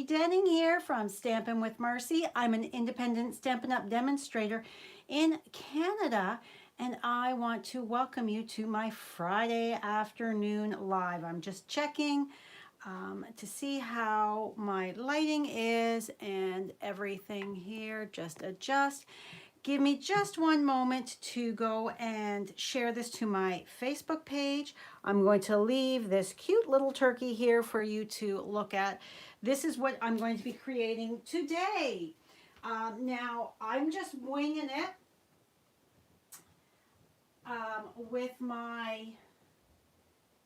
Denning here from Stampin' with Marcy. I'm an independent Stampin' Up! Demonstrator in Canada, and I want to welcome you to my Friday afternoon live. I'm just checking to see how my lighting is and everything here. Just adjust. Give me just one moment to go and share this to my Facebook page. I'm going to leave this cute little turkey here for you to look at. This is what I'm going to be creating today. Now, I'm just winging it with my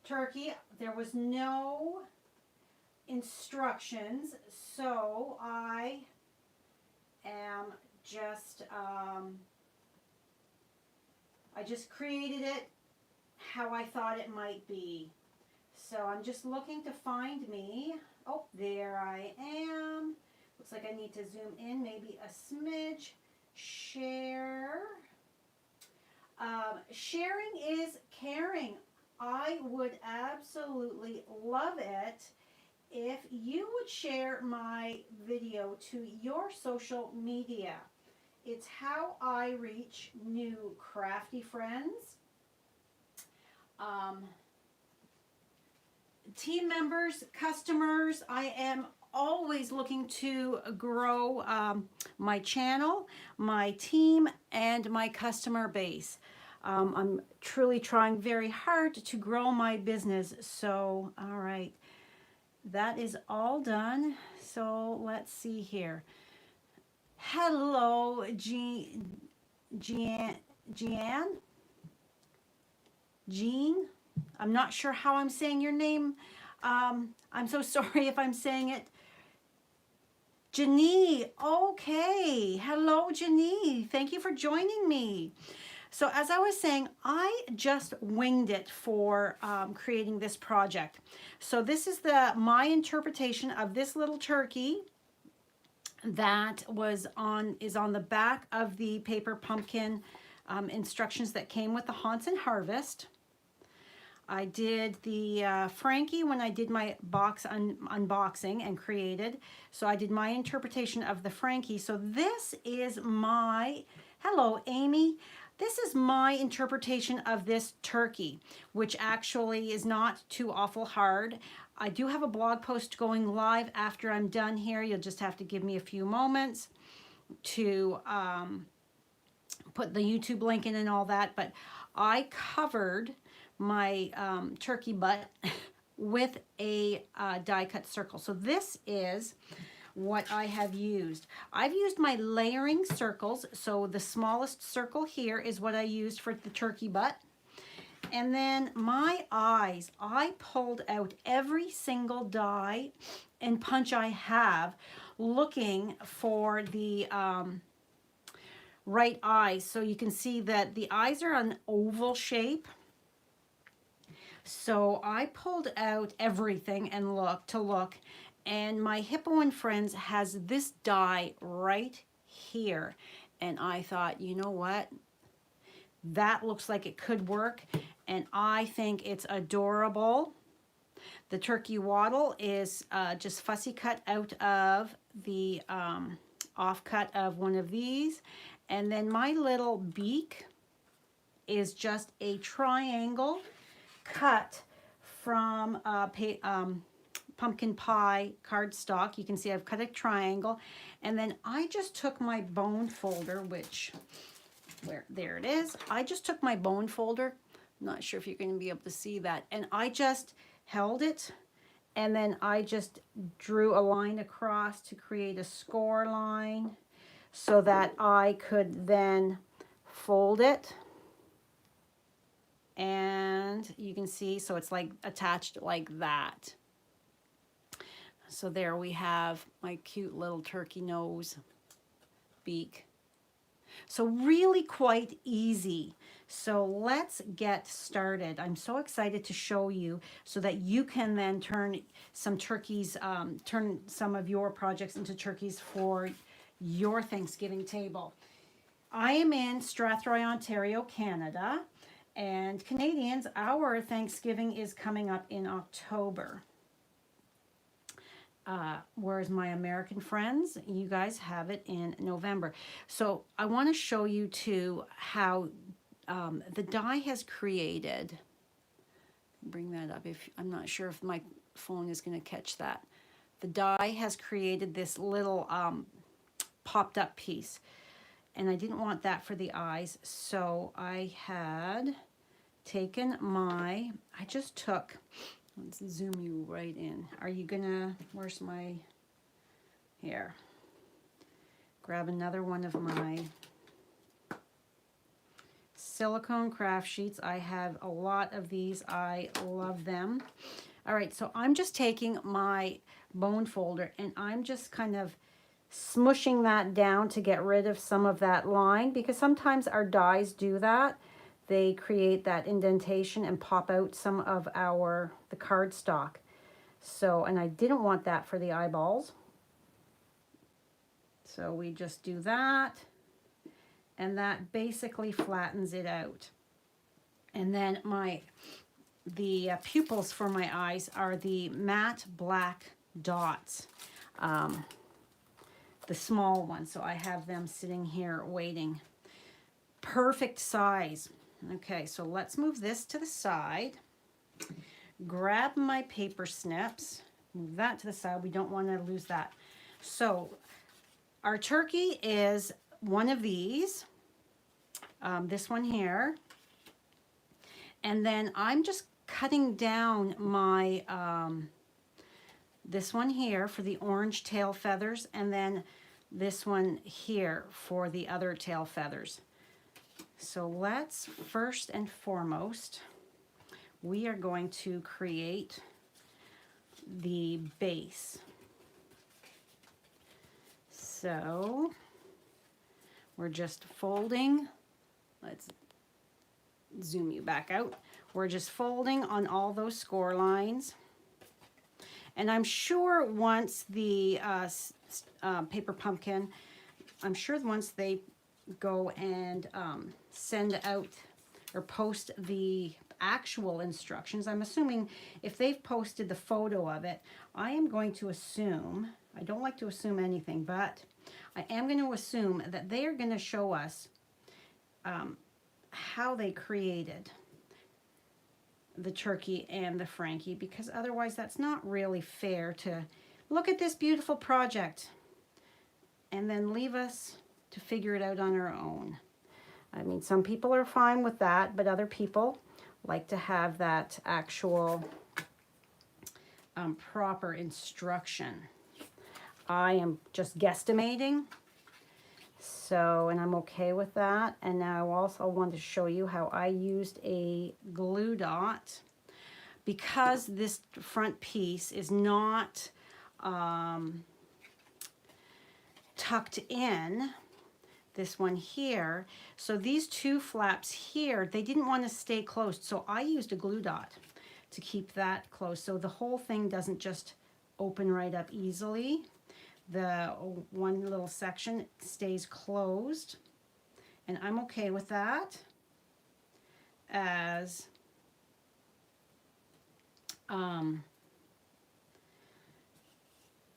turkey. There was no instructions, so I am just I just created it how I thought it might be. So I'm just looking to find me. Oh, there I am. Looks like I need to zoom in maybe a smidge. Share. Sharing is caring. I would absolutely love it if you would share my video to your social media. It's how I reach new crafty friends, team members, customers. I am always looking to grow my channel, my team, and my customer base. I'm truly trying very hard to grow my business. So, all right. That is all done. So let's see here. Hello, Jean. I'm not sure how I'm saying your name. I'm so sorry if I'm saying it. Janie. Okay. Hello, Janie. Thank you for joining me. So as I was saying, I just winged it for creating this project. So this is my interpretation of this little turkey that is on the back of the paper pumpkin instructions that came with the Haunts and Harvest. I did the Frankie when I did my box unboxing and created. So I did my interpretation of the Frankie. So this is my, hello Amy. This is my interpretation of this turkey, which actually is not too awful hard. I do have a blog post going live after I'm done here. You'll just have to give me a few moments to put the YouTube link in and all that. But I covered my turkey butt with a die cut circle. So this is what I have used. I've used my layering circles. So the smallest circle here is what I used for the turkey butt. And then my eyes, I pulled out every single die and punch I have looking for the right eyes. So you can see that the eyes are an oval shape. So I pulled out everything and look. And my Hippo and Friends has this die right here. And I thought, you know what? That looks like it could work. And I think it's adorable. The turkey waddle is just fussy cut out of the offcut of one of these. And then my little beak is just a triangle cut from pumpkin pie cardstock. You can see I've cut a triangle, and then I just took my bone folder, there it is. I just took my bone folder. I'm not sure if you're going to be able to see that, and I just held it, and then I just drew a line across to create a score line so that I could then fold it. And you can see, so it's like attached like that. So there we have my cute little turkey nose beak. So really quite easy. So let's get started. I'm so excited to show you so that you can then turn some turkeys, turn some of your projects into turkeys for your Thanksgiving table. I am in Strathroy, Ontario, Canada. And Canadians, our Thanksgiving is coming up in October. whereas my American friends, you guys have it in November. So I want to show you too how the die has created. Bring that up. If I'm not sure if my phone is going to catch that. The die has created this little popped up piece, and I didn't want that for the eyes, so I had taken I just took, let's zoom you right in. Are you gonna, where's my, here, grab another one of my silicone craft sheets. I have a lot of these. I love them. All right, so I'm just taking my bone folder and I'm just kind of smushing that down to get rid of some of that line, because sometimes our dies do that. They create that indentation and pop out some of the cardstock. So, and I didn't want that for the eyeballs. So we just do that, and that basically flattens it out. And then the pupils for my eyes are the matte black dots, the small ones. So I have them sitting here waiting. Perfect size. Okay, so let's move this to the side. Grab my paper snips. Move that to the side. We don't want to lose that. So our turkey is one of these. This one here. And then I'm just cutting down my, this one here for the orange tail feathers, and then this one here for the other tail feathers. So let's, first and foremost, we are going to create the base. So we're just folding. Let's zoom you back out. We're just folding on all those score lines. And I'm sure once the paper pumpkin, I'm sure once they go and send out or post the actual instructions, I'm assuming if they've posted the photo of it, I am going to assume, I don't like to assume anything, but I am going to assume that they are going to show us how they created the turkey and the Frankie, because otherwise that's not really fair to look at this beautiful project and then leave us to figure it out on our own. I mean, some people are fine with that, but other people like to have that actual proper instruction. I am just guesstimating, so, and I'm okay with that. And now I also want to show you how I used a glue dot, because this front piece is not tucked in, this one here. So these two flaps here, they didn't want to stay closed. So I used a glue dot to keep that closed. So the whole thing doesn't just open right up easily. The one little section stays closed. And I'm okay with that, as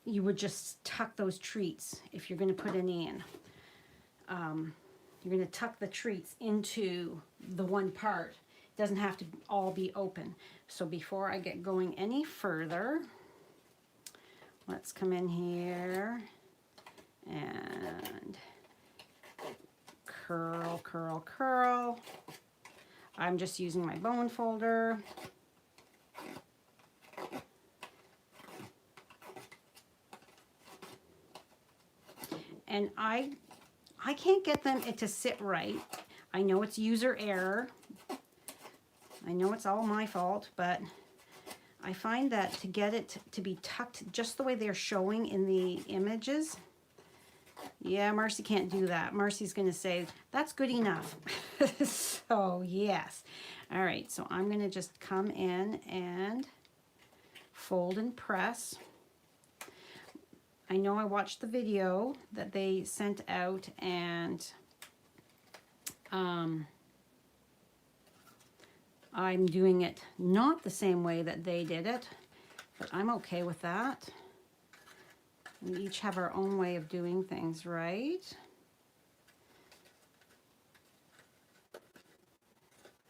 you would just tuck those treats if you're going to put any in. You're going to tuck the treats into the one part. It doesn't have to all be open. So before I get going any further, let's come in here and curl, curl, curl. I'm just using my bone folder. And I can't get them to sit right. I know it's user error. I know it's all my fault, but I find that to get it to be tucked just the way they're showing in the images, yeah, Marcy can't do that. Marcy's going to say, that's good enough. So, yes. All right, so I'm going to just come in and fold and press. I know I watched the video that they sent out, and I'm doing it not the same way that they did it, but I'm okay with that. We each have our own way of doing things, right?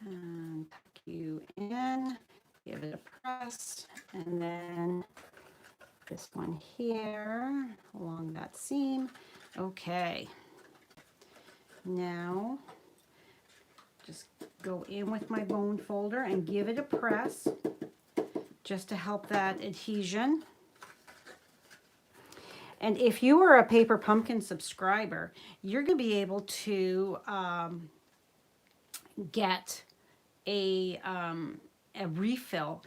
And tuck you in, give it a press, and then this one here along that seam. Okay. Now, just go in with my bone folder and give it a press just to help that adhesion. And if you are a Paper Pumpkin subscriber, you're going to be able to get a refill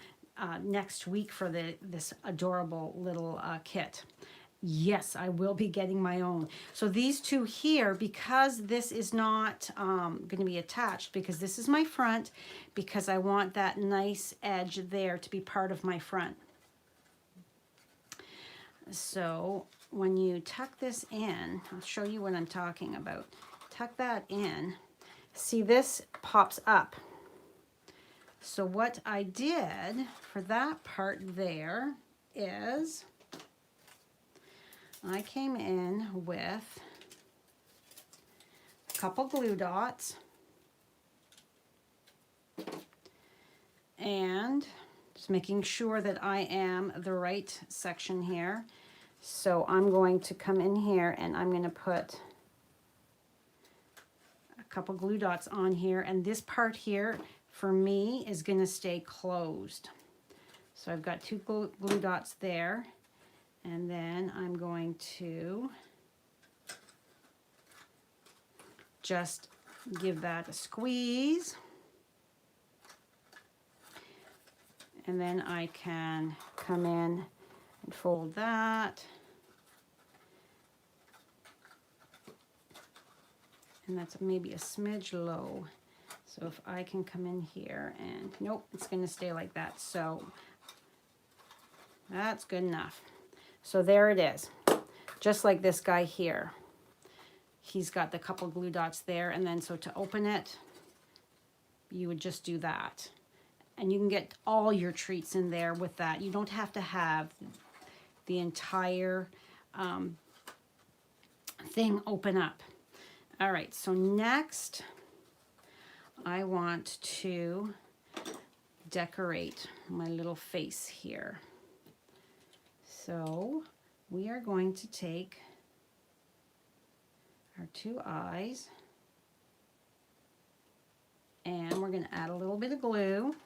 next week for this adorable little kit. Yes, I will be getting my own. So these two here, because this is not going to be attached, because this is my front, because I want that nice edge there to be part of my front. So when you tuck this in, I'll show you what I'm talking about. Tuck that in. See, this pops up. So what I did for that part there is I came in with a couple glue dots and just making sure that I am the right section here. So I'm going to come in here and I'm going to put a couple glue dots on here, and this part here for me is going to stay closed. So I've got two glue dots there. And then I'm going to just give that a squeeze. And then I can come in and fold that. And that's maybe a smidge low. So if I can come in here and, nope, it's going to stay like that. So that's good enough. So there it is, just like this guy here. He's got the couple glue dots there, and then so to open it, you would just do that. And you can get all your treats in there with that. You don't have to have the entire thing open up. All right, so next I want to decorate my little face here. So we are going to take our two eyes and we're going to add a little bit of glue.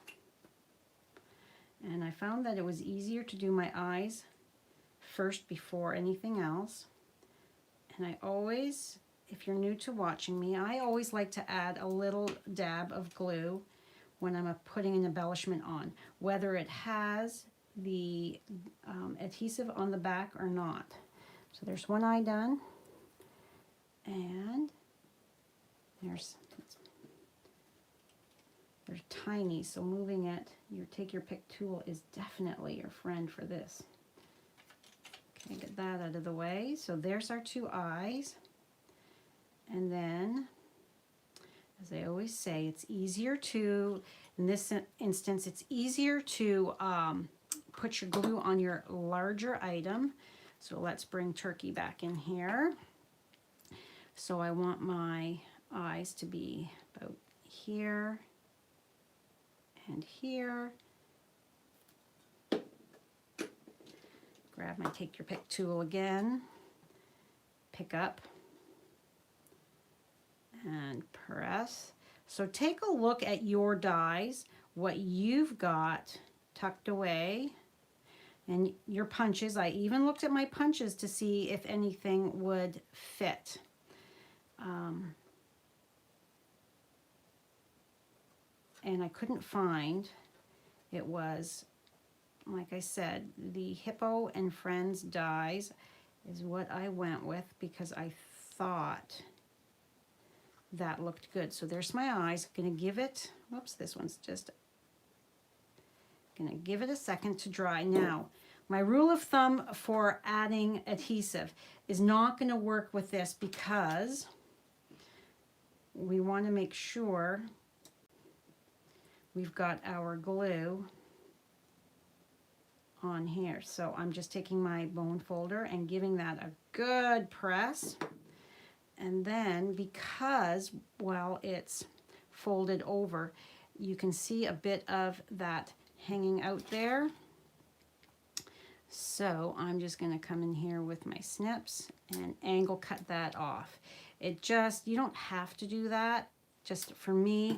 And I found that it was easier to do my eyes first before anything else. And I always, if you're new to watching me, I always like to add a little dab of glue when I'm putting an embellishment on, whether it has the adhesive on the back or not. So there's one eye done, and they're tiny, so moving it, take your pick tool is definitely your friend for this. Okay, get that out of the way. So there's our two eyes, and then, as I always say, it's easier to, in this instance, it's easier to put your glue on your larger item. So let's bring Turkey back in here. So I want my eyes to be about here and here. Grab my take your pick tool again, pick up and press. So take a look at your dies, what you've got tucked away, and your punches. I even looked at my punches to see if anything would fit. And I couldn't find. It was, like I said, the Hippo and Friends dies is what I went with because I thought that looked good. So there's my eyes. I'm gonna give it, whoops, this one's just, gonna give it a second to dry. Now, my rule of thumb for adding adhesive is not gonna work with this because we wanna make sure we've got our glue on here. So I'm just taking my bone folder and giving that a good press. And then because, well, it's folded over, you can see a bit of that hanging out there. So I'm just going to come in here with my snips and angle cut that off. It just, you don't have to do that. Just for me,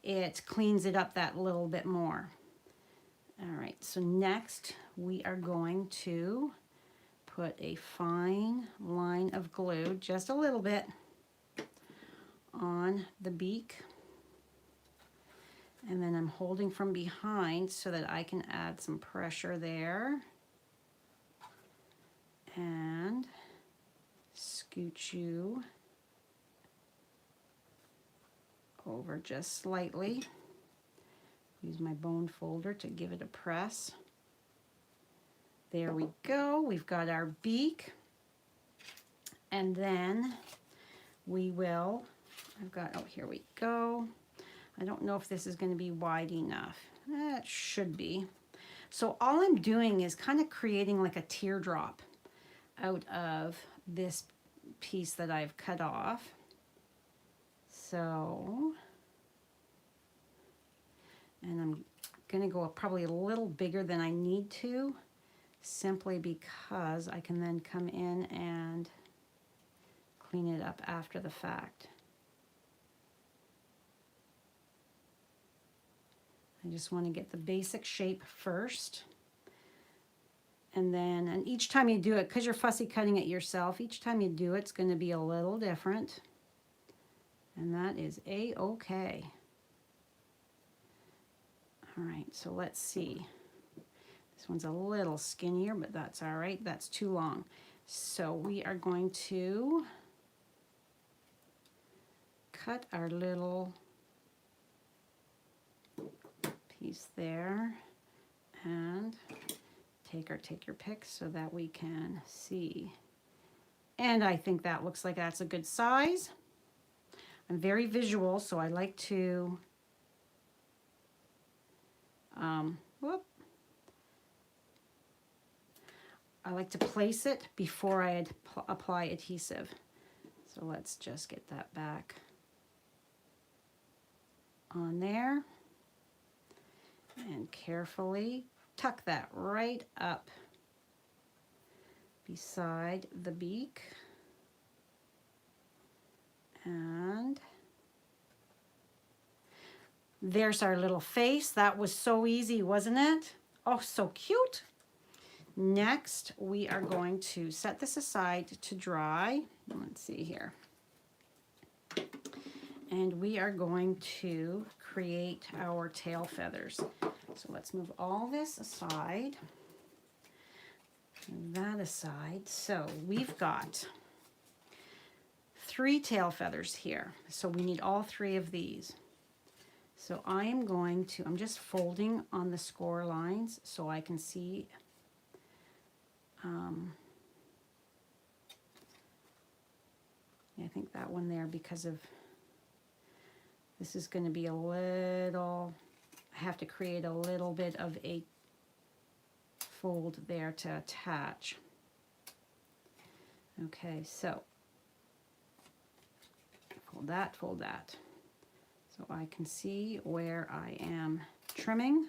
it cleans it up that little bit more. All right, so next we are going to put a fine line of glue, just a little bit, on the beak. And then I'm holding from behind so that I can add some pressure there. And scoot you over just slightly. Use my bone folder to give it a press. There we go. We've got our beak. And then we will, I've got, oh, here we go. I don't know if this is going to be wide enough. It should be. So all I'm doing is kind of creating like a teardrop out of this piece that I've cut off. So, and I'm going to go probably a little bigger than I need to, simply because I can then come in and clean it up after the fact. I just want to get the basic shape first. And then, and each time you do it, because you're fussy cutting it yourself, each time you do it, it's going to be a little different. And that is a-okay. All right, so let's see. This one's a little skinnier, but that's all right. That's too long. So we are going to cut our little piece there and take your pick so that we can see. And I think that looks like that's a good size. I'm very visual, so I like to I like to place it before I apply adhesive. So let's just get that back on there and carefully tuck that right up beside the beak. And there's our little face. That was so easy, wasn't it? Oh, so cute. Next, we are going to set this aside to dry. Let's see here. And we are going to create our tail feathers. So let's move all this aside. Move that aside. So we've got 3 tail feathers here. So we need all 3 of these. So I am going to, I'm just folding on the score lines so I can see I think that one there, because of this is going to be a little, I have to create a little bit of a fold there to attach. Okay, so fold that, so I can see where I am trimming.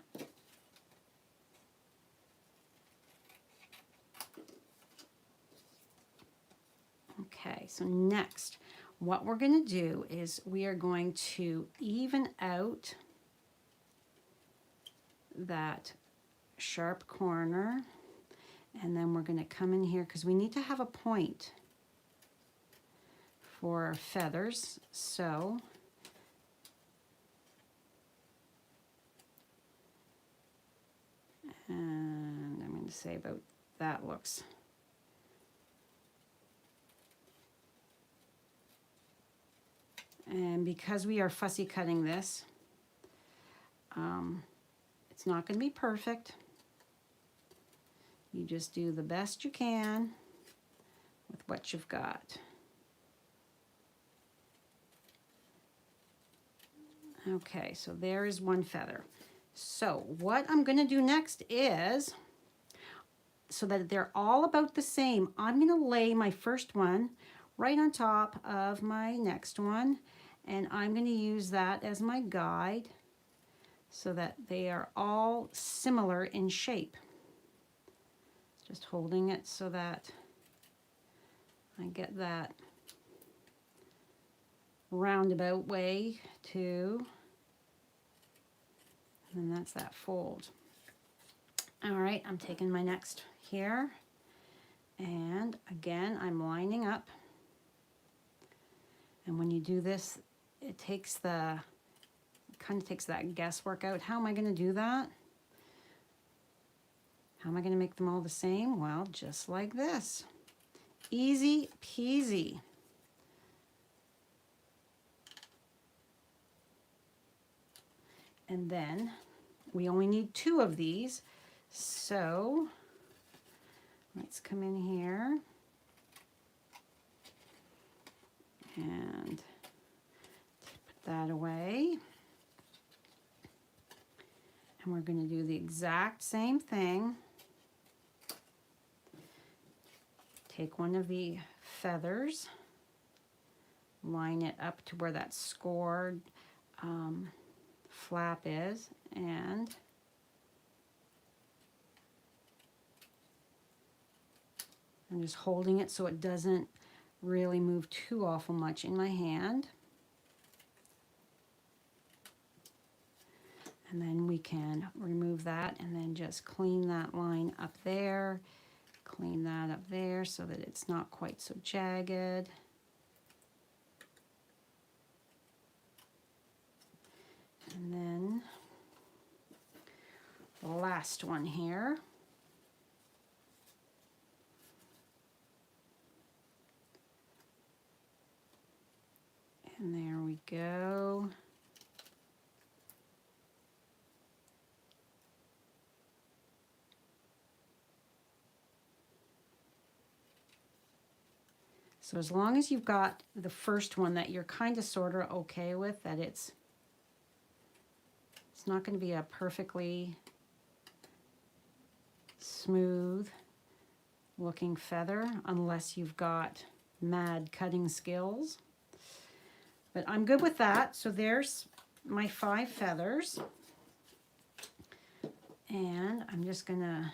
Okay, so next, what we're going to do is we are going to even out that sharp corner, and then we're going to come in here because we need to have a point for our feathers. So and I'm going to say about that looks. And because we are fussy cutting this, it's not going to be perfect. You just do the best you can with what you've got. Okay, so there is one feather. So what I'm going to do next is so that they're all about the same, I'm going to lay my first one right on top of my next one, and I'm going to use that as my guide so that they are all similar in shape. Just holding it so that I get that roundabout way too. And that's that fold. All right, I'm taking my next here, and again, I'm lining up. And when you do this, it takes kind of takes that guesswork out. How am I going to do that? How am I going to make them all the same? Well, just like this. Easy peasy. And then we only need 2 of these. So let's come in here and put that away. And we're going to do the exact same thing. Take one of the feathers, line it up to where that scored flap is, and I'm just holding it so it doesn't really move too awful much in my hand. And then we can remove that and then just clean that line up there, clean that up there so that it's not quite so jagged. And then the last one here. And there we go. So as long as you've got the first one that you're kind of sort of okay with, that it's not going to be a perfectly smooth looking feather unless you've got mad cutting skills. But I'm good with that. So there's my 5 feathers. And I'm just going to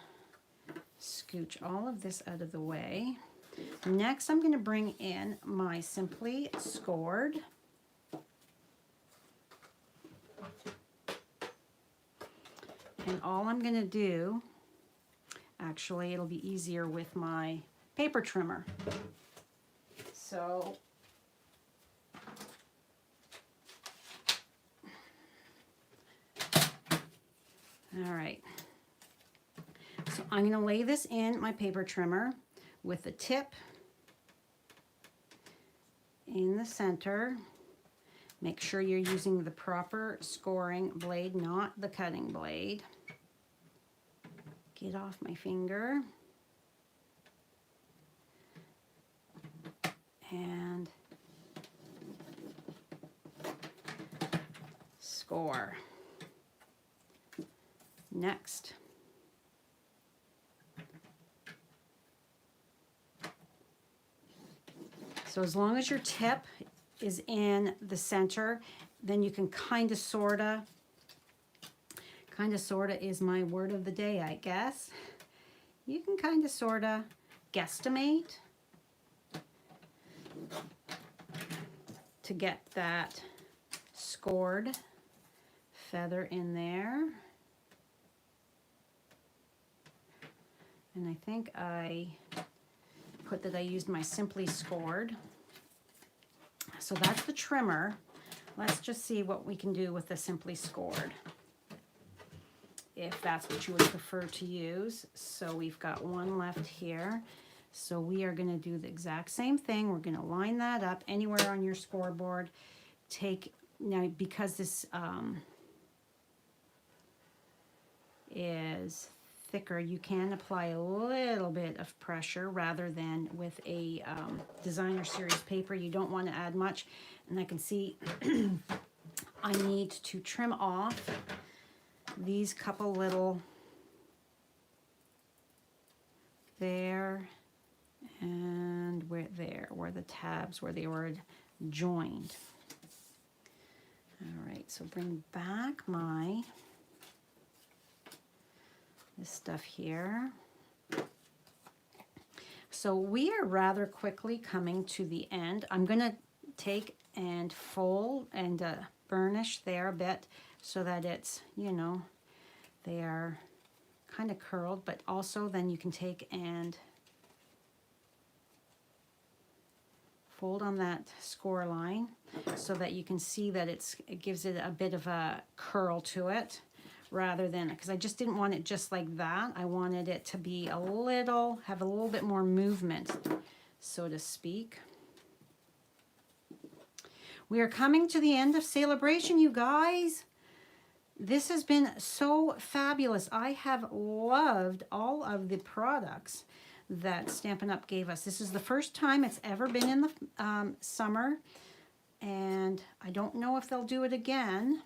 scooch all of this out of the way. Next, I'm going to bring in my Simply Scored. And all I'm going to do, actually, it'll be easier with my paper trimmer. So, all right. So I'm going to lay this in my paper trimmer with the tip in the center. Make sure you're using the proper scoring blade, not the cutting blade. Get off my finger. And score. Next. So as long as your tip is in the center, then you can kind of sorta is my word of the day, I guess. You can kind of sorta guesstimate to get that scored feather in there. And I think I put that I used my Simply Scored. So that's the trimmer. Let's just see what we can do with the Simply Scored, if that's what you would prefer to use. So we've got one left here. So we are going to do the exact same thing. We're going to line that up anywhere on your scoreboard. Now because this is thicker, you can apply a little bit of pressure rather than with a designer series paper. You don't want to add much. And I can see I need to trim off these couple little there, and where the tabs, where they were joined. All right, so bring back this stuff here. So we are rather quickly coming to the end. I'm going to take and fold and burnish there a bit so that it's, you know, they are kind of curled, but also then you can take and fold on that score line so that you can see that it gives it a bit of a curl to it, rather than, because I just didn't want it just like that. I wanted it to be have a little bit more movement, so to speak. We are coming to the end of Celebration, you guys. This has been so fabulous. I have loved all of the products that Stampin' Up! Gave us. This is the first time it's ever been in the summer, and I don't know if they'll do it again.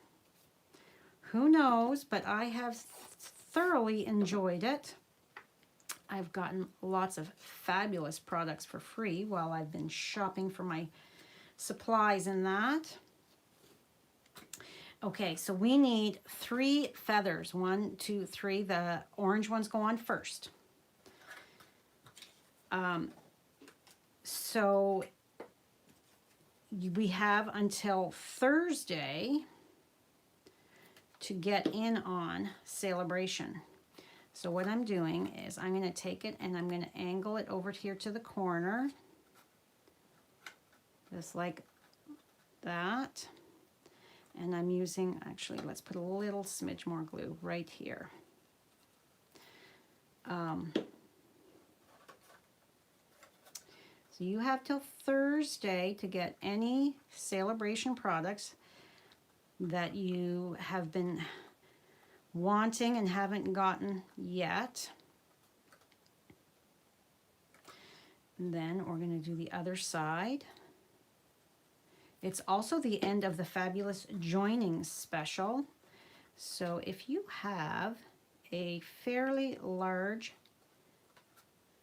Who knows, but I have thoroughly enjoyed it. I've gotten lots of fabulous products for free while I've been shopping for my supplies and that. Okay, so we need 3 feathers. 1, 2, 3. The orange ones go on first. So we have until Thursday to get in on Celebration. So what I'm doing is I'm going to take it and I'm going to angle it over here to the corner, just like that. And I'm using, actually, let's put a little smidge more glue right here. So you have till Thursday to get any Celebration products that you have been wanting and haven't gotten yet. And then we're going to do the other side. It's also the end of the Fabulous Joining Special. So if you have a fairly large,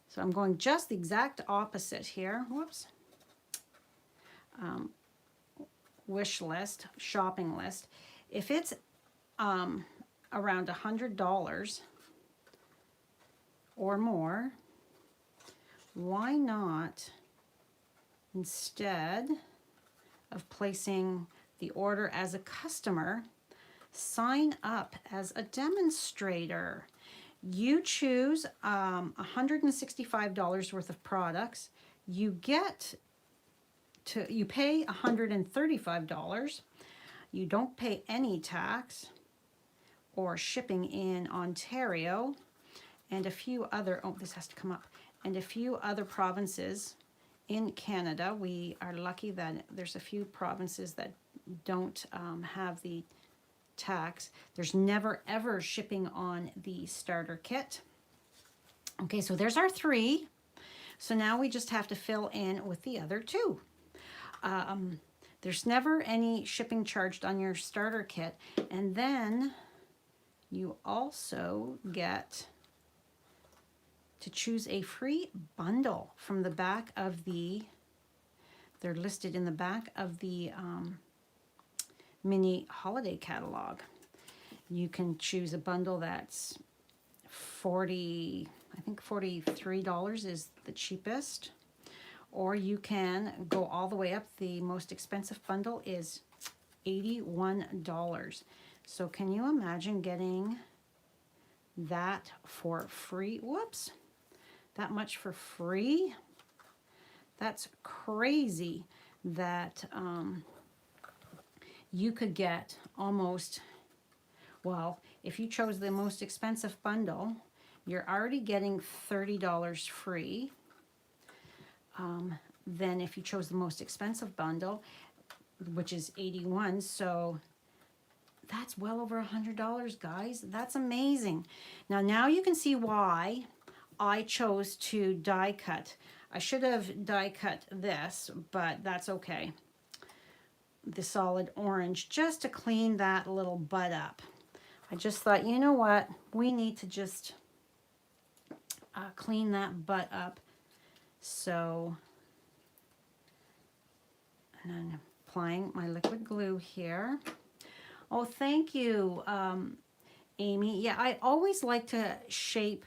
so I'm going just the exact opposite here. Whoops. Wish list, shopping list. If it's around $100 or more, why not, instead of placing the order as a customer, sign up as a demonstrator? You choose $165 worth of products. You pay $135. You don't pay any tax or shipping in Ontario, and a few other, oh, this has to come up, and a few other provinces in Canada. We are lucky that there's a few provinces that don't have the tax. There's never ever shipping on the starter kit. Okay, so there's our 3. So now we just have to fill in with the other 2. There's never any shipping charged on your starter kit. And then you also get to choose a free bundle from the back of they're listed in the back of the mini holiday catalog. You can choose a bundle that's $43 is the cheapest. Or you can go all the way up. The most expensive bundle is $81. So can you imagine getting that for free? Whoops, that much for free? That's crazy that you could get almost, well, if you chose the most expensive bundle, you're already getting $30 free. Then if you chose the most expensive bundle, which is $81, so that's well over $100, guys. That's amazing. Now you can see why I chose to die cut. I should have die cut this, but that's okay. The solid orange, just to clean that little bud up. I just thought, you know what? We need to just clean that butt up. So, and I'm applying my liquid glue here. Oh, thank you, Amy. Yeah, I always like to shape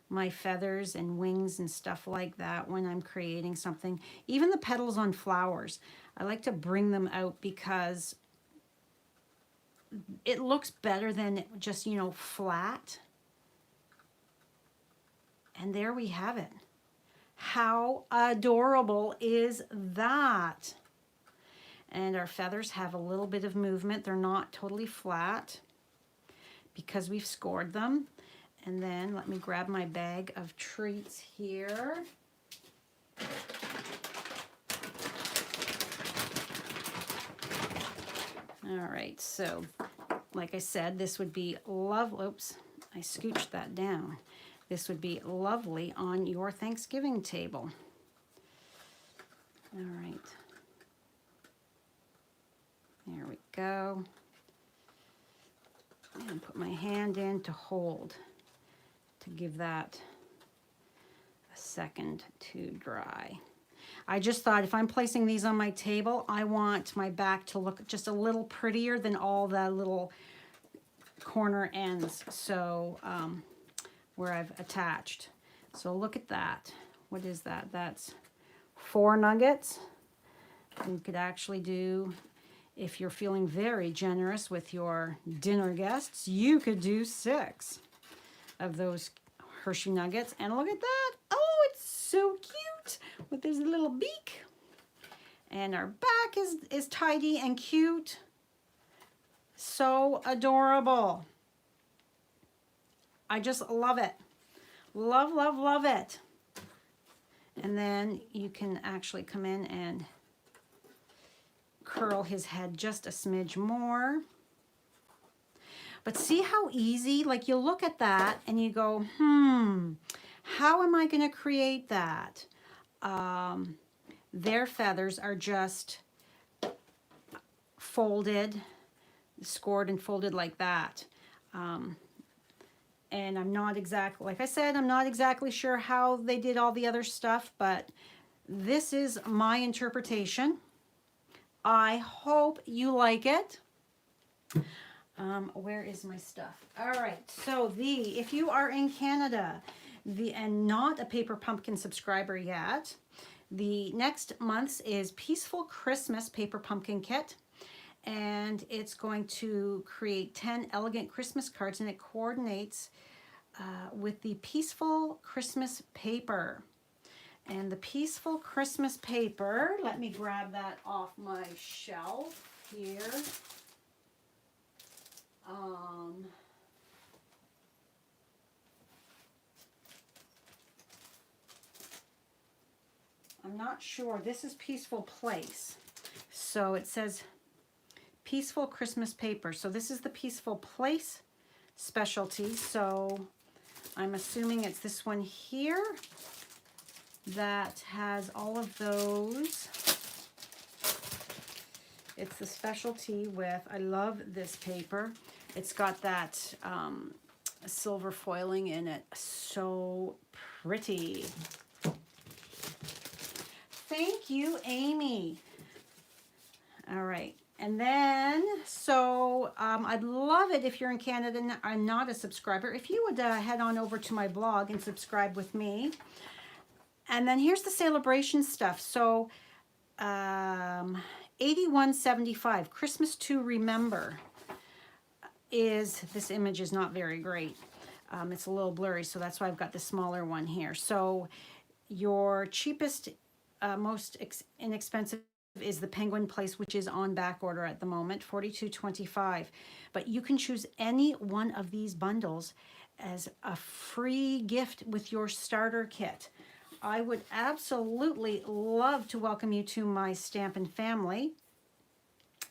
my feathers and wings and stuff like that when I'm creating something. Even the petals on flowers, I like to bring them out because it looks better than just, you know, flat. And there we have it. How adorable is that? And our feathers have a little bit of movement. They're not totally flat because we've scored them. And then let me grab my bag of treats here. All right, so like I said, this would be lovely. Oops, I scooched that down. This would be lovely on your Thanksgiving table. All right. There we go. And put my hand in to hold, to give that a second to dry. I just thought if I'm placing these on my table, I want my back to look just a little prettier than all the little corner ends. So where I've attached. So look at that. What is that? That's 4 nuggets. You could actually do, if you're feeling very generous with your dinner guests, you could do 6 of those Hershey nuggets. And look at that. Oh, it's so cute with this little beak. And our back is tidy and cute. So adorable. I just love it. Love, love, love it. And then you can actually come in and curl his head just a smidge more. But see how easy, like you look at that and you go, how am I going to create that? Their feathers are just folded, scored and folded like that. And I'm not exactly, like I said, I'm not exactly sure how they did all the other stuff, but this is my interpretation. I hope you like it. Where is my stuff? All right, so if you are in Canada and not a Paper Pumpkin subscriber yet, the next month's is Peaceful Christmas Paper Pumpkin Kit. And it's going to create 10 elegant Christmas cards, and it coordinates with the Peaceful Christmas paper. And the Peaceful Christmas paper, let me grab that off my shelf here. I'm not sure. This is Peaceful Place. So it says Peaceful Christmas paper. So this is the Peaceful Place specialty. So I'm assuming it's this one here that has all of those. It's the specialty with, I love this paper. It's got that silver foiling in it. So pretty. Thank you, Amy. All right. And then, so I'd love it if you're in Canada and I'm not a subscriber, if you would head on over to my blog and subscribe with me. And then here's the celebration stuff. So $81.75, Christmas to Remember, is, this image is not very great. It's a little blurry, so that's why I've got the smaller one here. So your cheapest, most inexpensive is the Penguin Place, which is on back order at the moment, $42.25. But you can choose any one of these bundles as a free gift with your starter kit. I would absolutely love to welcome you to my Stampin' family.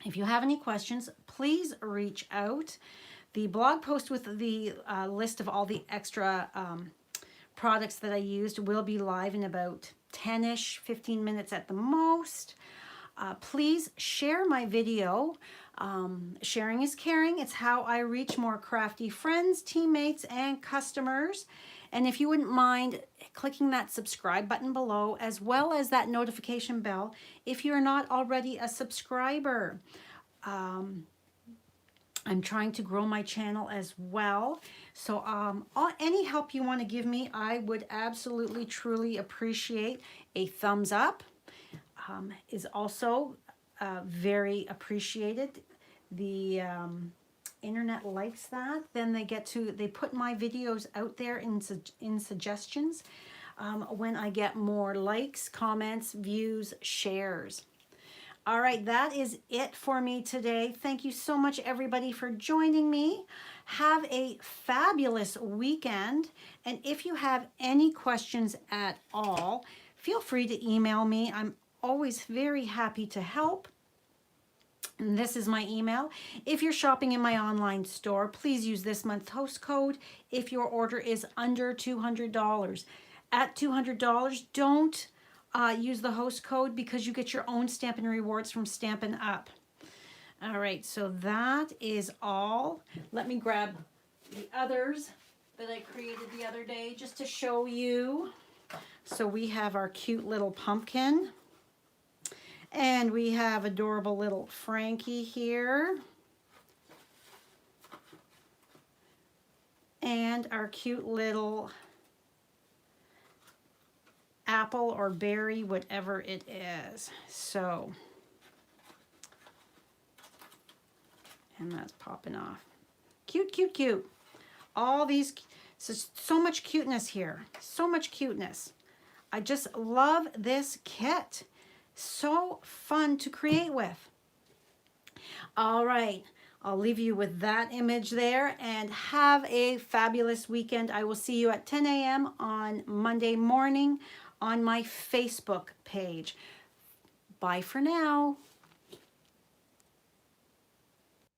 If you have any questions, please reach out. The blog post with the list of all the extra products that I used will be live in about 10-ish, 15 minutes at the most. Please share my video. Sharing is caring. It's how I reach more crafty friends, teammates, and customers. And if you wouldn't mind clicking that subscribe button below, as well as that notification bell if you're not already a subscriber. I'm trying to grow my channel as well. So any help you want to give me, I would absolutely, truly appreciate. A thumbs up is also very appreciated. The internet likes that. Then they put my videos out there in suggestions when I get more likes, comments, views, shares. All right, that is it for me today. Thank you so much, everybody, for joining me. Have a fabulous weekend. And if you have any questions at all, feel free to email me. I'm always very happy to help. And this is my email. If you're shopping in my online store, please use this month's host code if your order is under $200. At $200, don't use the host code because you get your own Stampin' rewards from Stampin' Up. All right, so that is all. Let me grab the others that I created the other day just to show you. So we have our cute little pumpkin. And we have adorable little Frankie here. And our cute little apple or berry, whatever it is. So, and that's popping off. Cute, cute, cute. All these, so much cuteness here. So much cuteness. I just love this kit. So fun to create with. All right, I'll leave you with that image there and have a fabulous weekend. I will see you at 10 a.m. on Monday morning on my Facebook page. Bye for now.